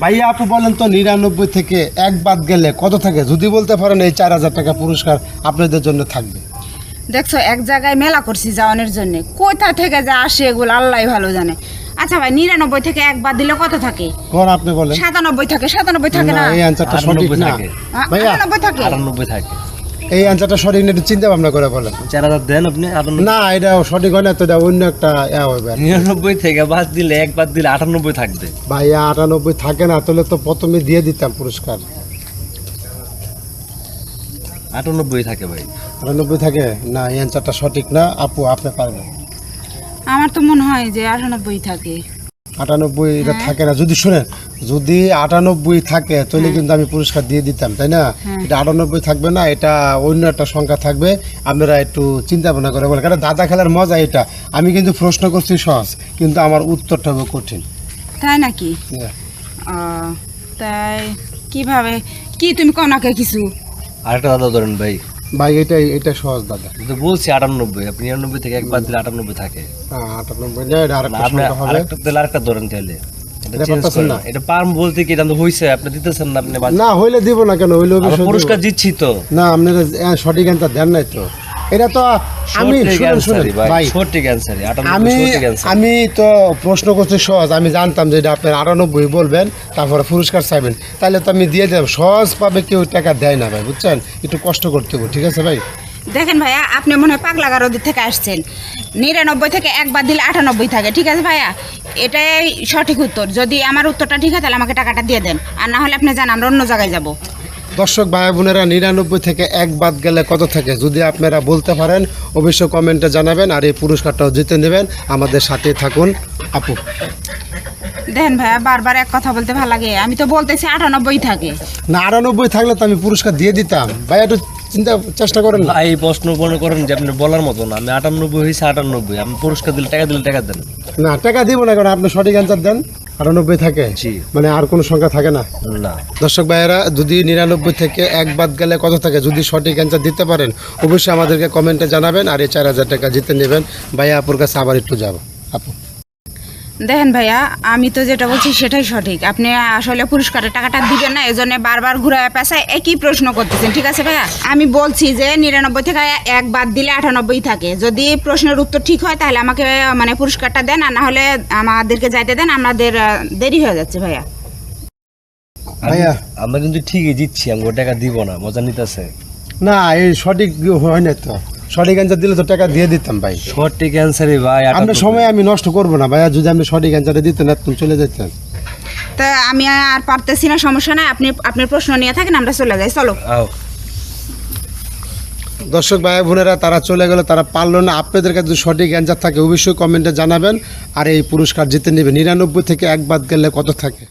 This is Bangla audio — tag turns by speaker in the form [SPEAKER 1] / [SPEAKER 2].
[SPEAKER 1] ভাইয়া আপু বলেন তো 99 থেকে এক বাদ গেলে কত থাকে? যদি বলতে পারেন এই 4000 টাকা পুরস্কার আপনাদের জন্য থাকবে।
[SPEAKER 2] দেখছো এক জায়গায় মেলা করছি যাওয়ানোর জন্য, কোথা থেকে যা আসে এগুলো আল্লাহ ভালো জানে। আচ্ছা ভাই 99 থেকে এক বাদ দিলে কত থাকে?
[SPEAKER 1] কোন আপনি বলেন।
[SPEAKER 2] 97 থাকে না?
[SPEAKER 1] এই অ্যানসারটা সঠিক না ভাইয়া।
[SPEAKER 2] 98 থাকে।
[SPEAKER 3] 98 থাকে।
[SPEAKER 1] এই অ্যানসারটা সঠিক না, একটু চিন্তা ভাবনা করে বলেন।
[SPEAKER 3] 4000 দেন আপনি।
[SPEAKER 1] না এটা সঠিক হয় না, তো এটা অন্য একটা হবে।
[SPEAKER 3] 99 থেকে বাদ দিলে এক বাদ দিলে 98 থাকবে।
[SPEAKER 1] ভাইয়া 98 থাকে না, তাহলে তো প্রথমে দিয়ে দিতাম পুরস্কার।
[SPEAKER 3] 98 থাকে ভাই।
[SPEAKER 1] 98 থাকে না, এই অ্যানসারটা সঠিক না। আপু আপনি পারবেন?
[SPEAKER 2] আমার তো মনে হয় যে 98 থাকে।
[SPEAKER 1] 98 এটা থাকে না। যদি শুনেন, যদি 98 থাকে তাহলে কিন্তু আমি পুরস্কার দিয়ে দিতাম, তাই না? এটা 98 থাকবে না, এটা অন্য একটা সংখ্যা থাকবে। আপনারা একটু চিন্তা ভাবনা করে বলেন, কারণ দাদা খেলার মজা এটা। আমি কিন্তু প্রশ্ন করছি সহজ, কিন্তু আমার উত্তরটা হবে কঠিন।
[SPEAKER 2] তাই নাকি?
[SPEAKER 1] Yeah.
[SPEAKER 2] তাই কিভাবে কি তুমি কোনাকে কিছু?
[SPEAKER 3] আরেকটা দাদা ধরেন ভাই।
[SPEAKER 1] ভাই এটা সহজ দাদা।
[SPEAKER 3] তো বলছি 98, আপনি 99 থেকে এক বাদ দিলে 98 থাকে।
[SPEAKER 1] 98 না, এটা আরেকটা
[SPEAKER 3] আপনি
[SPEAKER 1] সংখ্যা হবে।
[SPEAKER 3] আরেকটা ধরেন তাহলে।
[SPEAKER 1] এটা পারতেছেন না?
[SPEAKER 3] এটা পারম বলতে কি এটা হইছে, আপনি দিতেছেন না। আপনি
[SPEAKER 1] না হইলে দিব না, কেন হইলে
[SPEAKER 3] আমরা পুরস্কার জিতছি তো।
[SPEAKER 1] না আপনারা সঠিক অ্যান্সার দেন নাই তো। এটা তো আমি শুনুন ভাই,
[SPEAKER 3] সঠিক অ্যানসারই 98
[SPEAKER 1] আমি
[SPEAKER 3] সঠিক অ্যানসার।
[SPEAKER 1] আমি তো প্রশ্ন করছি সহজ, আমি জানতাম যে এটা আপনার 98 বলবেন, তারপরে পুরস্কার চাইবেন, তাহলে তো আমি দিয়ে দেব। সহজ পাবে কেউ টাকা দেয় না ভাই, বুঝছেন? একটু কষ্ট করতে হবে, ঠিক আছে ভাই?
[SPEAKER 2] দেখেন ভাইয়া, আপনি মনে হয় পাগলা গারদের থেকে আসছেন। 99 থেকে এক বাদ দিলে 98 থাকে, ঠিক আছে ভাইয়া? এটাই সঠিক উত্তর। যদি আমার উত্তরটা ঠিক হয় তাহলে আমাকে টাকাটা দিয়ে দেন, আর না হলে আপনি জান আমরা অন্য জায়গায় যাব।
[SPEAKER 1] দর্শক ভাই বোনেরা, 99 থেকে এক বাদ গেলে কত থাকে? যদি আপনারা বলতে পারেন অবশ্যই কমেন্টে জানাবেন, আর এই পুরস্কারটাও জিতে নেবেন। আমাদের সাথে থাকুন আপু।
[SPEAKER 2] দেখেন ভাইয়া, বারবার এক কথা বলতে ভালো লাগে। আমি তো বলতেছি 98 থাকে।
[SPEAKER 1] না 98 থাকলে তো আমি পুরস্কার দিয়ে দিতাম ভাই, একটু চিন্তা চেষ্টা করেন না।
[SPEAKER 3] ভাই প্রশ্ন মনে করেন যে আপনি বলার মতো না। আমি 98 হয়েছে 98, আমি পুরস্কার দিলে টাকা দেন।
[SPEAKER 1] না টাকা দিব না, কারণ আপনি সঠিক অ্যান্সার দেন। 98 থাকে,
[SPEAKER 3] জি।
[SPEAKER 1] মানে আর কোনো সংখ্যা থাকে না।
[SPEAKER 3] না
[SPEAKER 1] দর্শক ভাইয়েরা, যদি 99 থেকে এক বাদ গেলে কত থাকে, যদি সঠিক অ্যান্সার দিতে পারেন অবশ্যই আমাদেরকে কমেন্টে জানাবেন, আর এই 4000 টাকা জিতে নেবেন। ভাইয়া আপুর কাছে আবার একটু যাবো। আপু
[SPEAKER 2] দেখেন ভাইয়া, আমি তো যেটা বলছি সেটাই সঠিক। আপনি আসলে পুরস্কারের টাকাটা দিবেন না, এজন্য বারবার ঘুরায় পেঁচায় একই প্রশ্ন করতেছেন, ঠিক আছে ভাইয়া? আমি বলছি যে 99 থেকে এক বাদ দিলে 98 থাকে। যদি প্রশ্নের উত্তর ঠিক হয় তাহলে আমাকে মানে পুরস্কারটা দেন, আর না হলে আমাদেরকে যাইতে দেন, আমাদের দেরি হয়ে যাচ্ছে ভাইয়া।
[SPEAKER 1] ভাইয়া
[SPEAKER 3] আমরা কিন্তু ঠিকই জিতছি, আমি টাকা দিব না, মজা নিতেছে।
[SPEAKER 1] না এই সঠিক হয় না তো, সঠিক অ্যান্সার দিলে তো টাকা দিয়ে দিতাম ভাই।
[SPEAKER 3] সঠিক অ্যানসারই ভাই।
[SPEAKER 1] আপনার সময় আমি নষ্ট করবো না ভাইয়া, যদি আমি সঠিক অ্যান্সারে দিতেন তুমি চলে যেতেন।
[SPEAKER 2] তা আমি আর পারতেছি না, সমস্যা নাই। আপনি আপনার প্রশ্ন নিয়ে থাকেন, আমরা চলে যাই, চলো।
[SPEAKER 1] দর্শক ভাই বোনেরা, তারা চলে গেল, তারা পারলো না। আপনাদের কাছে যদি সঠিক অ্যান্সার থাকে অবশ্যই কমেন্টে জানাবেন, আর এই পুরস্কার জিতে নেবেন। 99 থেকে এক বাদ গেলে কত থাকে?